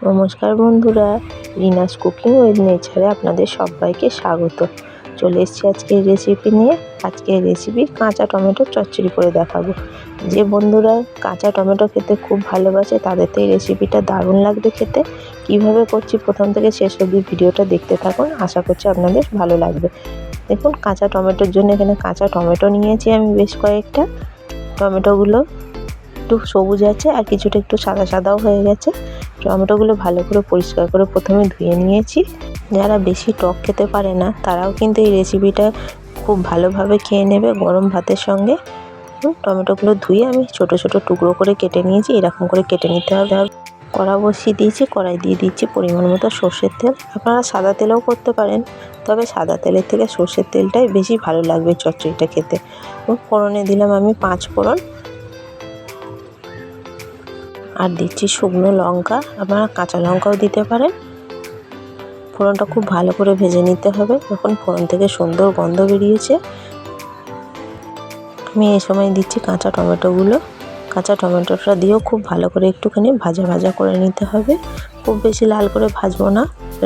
নমস্কার বন্ধুরা, Rina's cooking with নেচারে আপনাদের সবাইকে স্বাগত। চলে এসেছি আজকের রেসিপি নিয়ে। আজকের রেসিপি কাঁচা টমেটোর চচ্চড়ি করে দেখাবো। যে বন্ধুরা কাঁচা টমেটো খেতে খুব ভালোবাসে তাদের তো এই রেসিপিটা দারুণ লাগবে খেতে। কিভাবে করছি প্রথম থেকে শেষ অবধি ভিডিওটা দেখতে থাকুন, আশা করছি আপনাদের ভালো লাগবে। দেখুন, কাঁচা টমেটোর জন্য এখানে কাঁচা টমেটো নিয়েছি আমি বেশ কয়েকটা। টমেটোগুলো একটু সবুজ আছে আর কিছুটা একটু সাদা সাদাও হয়ে গেছে। টমেটোগুলো ভালো করে পরিষ্কার করে প্রথমে ধুয়ে নিয়েছি। যারা বেশি টক খেতে পারে না তারাও কিন্তু এই রেসিপিটা খুব ভালোভাবে খেয়ে নেবে গরম ভাতের সঙ্গে। টমেটোগুলো ধুয়ে আমি ছোট ছোট টুকরো করে কেটে নিয়েছি, এরকম করে কেটে নিতে হবে। কড়া বসিয়ে দিয়েছি, কড়াই দিয়ে দিচ্ছি পরিমাণ মতো সর্ষের তেল। আপনারা সাদা তেলেও করতে পারেন, তবে সাদা তেলের থেকে সর্ষের তেলটাই বেশি ভালো লাগবে চচ্চড়িটা খেতে। ফোড়নে দিলাম আমি 5 ফোড়ন, আর দিচ্ছি শুকনো লঙ্কা, আপনারা কাঁচা লঙ্কাও দিতে পারেন। ফোড়নটা খুব ভালো করে ভেজে নিতে হবে। যখন ফোড়ন থেকে সুন্দর গন্ধ বেরিয়েছে, আমি এই সময় দিচ্ছি কাঁচা টমেটোগুলো। কাঁচা টমেটোটা দিয়েও খুব ভালো করে একটুখানি ভাজা ভাজা করে নিতে হবে। খুব বেশি লাল করে ভাজবো না,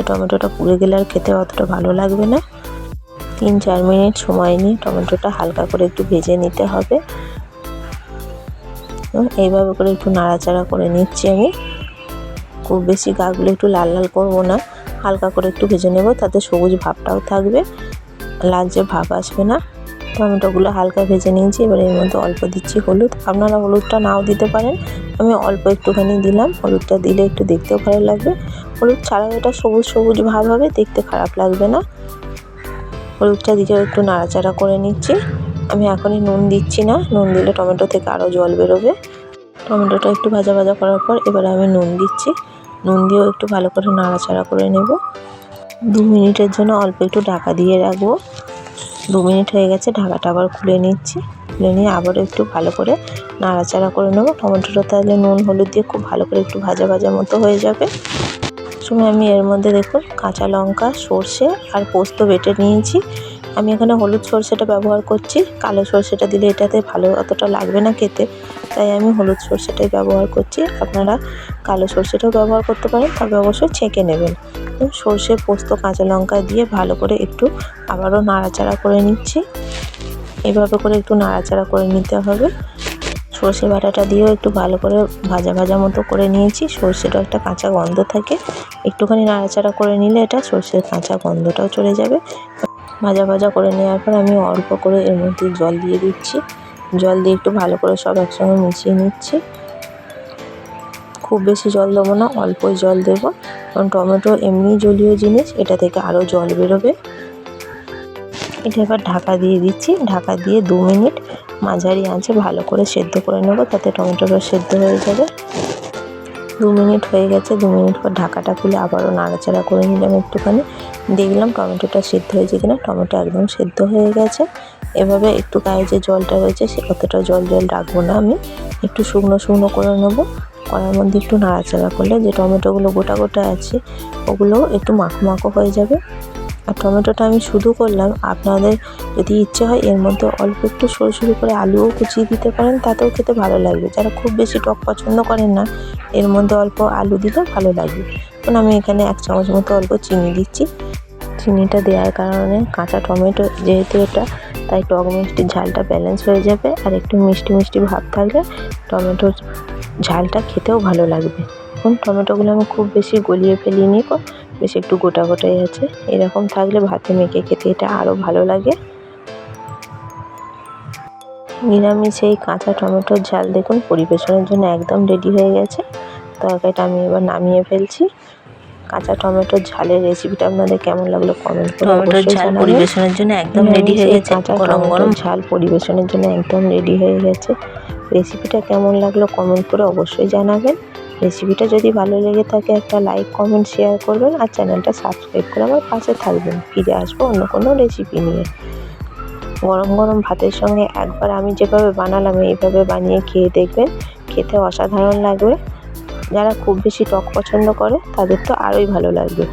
টমেটোটা পুড়ে গেলে আর খেতে অতটা ভালো লাগবে না। 3-4 মিনিট সময় নিয়ে টমেটোটা হালকা করে একটু ভেজে নিতে হবে। এইভাবে করে একটু নাড়াচাড়া করে নিচ্ছি আমি। খুব বেশি গাগুলো একটু লাল লাল করবো না, হালকা করে একটু ভেজে নেব, তাতে সবুজ ভাবটাও থাকবে, লালচে ভাব আসবে না। টমেটোগুলো হালকা ভেজে নিয়েছি। এবার এর মধ্যে অল্প দিচ্ছি হলুদ। আপনারা হলুদটা নাও দিতে পারেন, আমি অল্প একটুখানি দিলাম। হলুদটা দিলে একটু দেখতেও ভালো লাগবে। হলুদ ছাড়াও এটা সবুজ সবুজ ভাব হবে, দেখতে খারাপ লাগবে না। হলুদটা দিয়েও একটু নাড়াচাড়া করে নিচ্ছি। আমি এখনই নুন দিচ্ছি না, নুন দিলে টমেটো থেকে আরও জল বেরোবে। টমেটোটা একটু ভাজা ভাজা করার পর এবারে আমি নুন দিচ্ছি। নুন দিয়েও একটু ভালো করে নাড়াচাড়া করে নেব। 2 মিনিটের জন্য অল্প একটু ঢাকা দিয়ে রাখবো। 2 মিনিট হয়ে গেছে, ঢাকাটা আবার খুলে নিচ্ছি। খুলে নিয়ে আবারও একটু ভালো করে নাড়াচাড়া করে নেব। টমেটোটা তাহলে নুন হলুদ দিয়ে খুব ভালো করে একটু ভাজা ভাজা মতো হয়ে যাবে। সময় আমি এর মধ্যে দেখুন কাঁচা লঙ্কা, সর্ষে আর পোস্ত বেটে নিয়েছি। আমি এখানে হলুদ সর্ষেটা ব্যবহার করছি, কালো সর্ষেটা দিলে এটাতে ভালো অতটা লাগবে না খেতে, তাই আমি হলুদ সর্ষেটাই ব্যবহার করছি। আপনারা কালো সর্ষেটাও ব্যবহার করতে পারেন, তবে অবশ্যই ছেঁকে নেবেন। সর্ষে, পোস্ত, কাঁচা লঙ্কা দিয়ে ভালো করে একটু আবারও নাড়াচাড়া করে নিচ্ছি। এভাবে করে একটু নাড়াচাড়া করে নিতে হবে। সর্ষে বাটাটা দিয়েও একটু ভালো করে ভাজা ভাজা মতো করে নিয়েছি। সর্ষেটাও একটা কাঁচা গন্ধ থাকে, একটুখানি নাড়াচাড়া করে নিলে এটা সর্ষের কাঁচা গন্ধটাও চলে যাবে। ভাজা ভাজা করে নেওয়ার পর আমি অল্প করে এর মধ্যে জল দিয়ে দিচ্ছি। জল দিয়ে একটু ভালো করে সব একসঙ্গে মিশিয়ে নিচ্ছি। খুব বেশি জল দেবো না, অল্পই জল দেবো, কারণ টমেটো এমনি জলীয় জিনিস, এটা থেকে আরও জল বেরোবে। এটা এবার ঢাকা দিয়ে দিচ্ছি। ঢাকা দিয়ে 2 মিনিট মাঝারি আঁচে ভালো করে সেদ্ধ করে নেব, তাতে টমেটোটা সেদ্ধ হয়ে যাবে। 2 মিনিট হয়ে গেছে। 2 মিনিট পর ঢাকাটা খুলে আবারও নাড়াচাড়া করে নিলাম একটুখানি। দেখলাম টমেটোটা সেদ্ধ হয়েছে কিনা। টমেটো একদম সেদ্ধ হয়ে গেছে। এভাবে একটু গায়ে যে জলটা রয়েছে সে অতটা জল রাখবো না, আমি একটু শুকনো শুকনো করে নেবো। কড়ার মধ্যে একটু নাড়াচাড়া করলে যে টমেটোগুলো গোটা গোটা আছে ওগুলোও একটু মাখো মাখো হয়ে যাবে। আর টমেটোটা আমি শুধু করলাম, আপনাদের যদি ইচ্ছে হয় এর মধ্যে অল্প একটু সরু সরু করে আলুও কুচিয়ে দিতে পারেন, তাতেও খেতে ভালো লাগবে। যারা খুব বেশি টক পছন্দ করেন না, এর মধ্যে অল্প আলু দিলে ভালো লাগবে। কারণ আমি এখানে 1 চামচ মতো অল্প চিনি দিচ্ছি। চিনিটা দেওয়ার কারণে কাঁচা টমেটো যেহেতু এটা, তাই টক মিষ্টি ঝালটা ব্যালেন্স হয়ে যাবে। আর একটু মিষ্টি মিষ্টি ভাব থাকলে টমেটোর ঝালটা খেতেও ভালো লাগবে। এখন টমেটোগুলো আমি খুব বেশি গলিয়ে ফেলিনি, বেশ একটু গোটা গোটাই আছে। এরকম থাকলে ভাতে মেখে খেতে এটা আরও ভালো লাগে। নিরামিষ এই কাঁচা টমেটোর ঝাল দেখুন পরিবেশনের জন্য একদম রেডি হয়ে গেছে। তরকারিটা আমি এবার নামিয়ে ফেলছি। কাঁচা টমেটোর ঝালের রেসিপিটা আপনাদের কেমন লাগলো কমেন্ট করে অবশ্যই জানাবেন। পরিবেশনের জন্য একদম রেডি হয়ে গেছে। গরম গরম ঝাল পরিবেশনের জন্য একদম রেডি হয়ে গেছে। রেসিপিটা কেমন লাগলো কমেন্ট করে অবশ্যই জানাবেন। রেসিপিটা যদি ভালো লেগে থাকে একটা লাইক, কমেন্ট, শেয়ার করবেন, আর চ্যানেলটা সাবস্ক্রাইব করে আমার পাশে থাকবেন। ফিরে আসবো অন্য কোনো রেসিপি নিয়ে। গরম গরম ভাতের সঙ্গে একবার আমি যেভাবে বানালাম এইভাবে বানিয়ে খেয়ে দেখবেন, খেতে অসাধারণ লাগবে। যারা খুব বেশি টক পছন্দ করে তাদের তো আরোই ভালো লাগবে।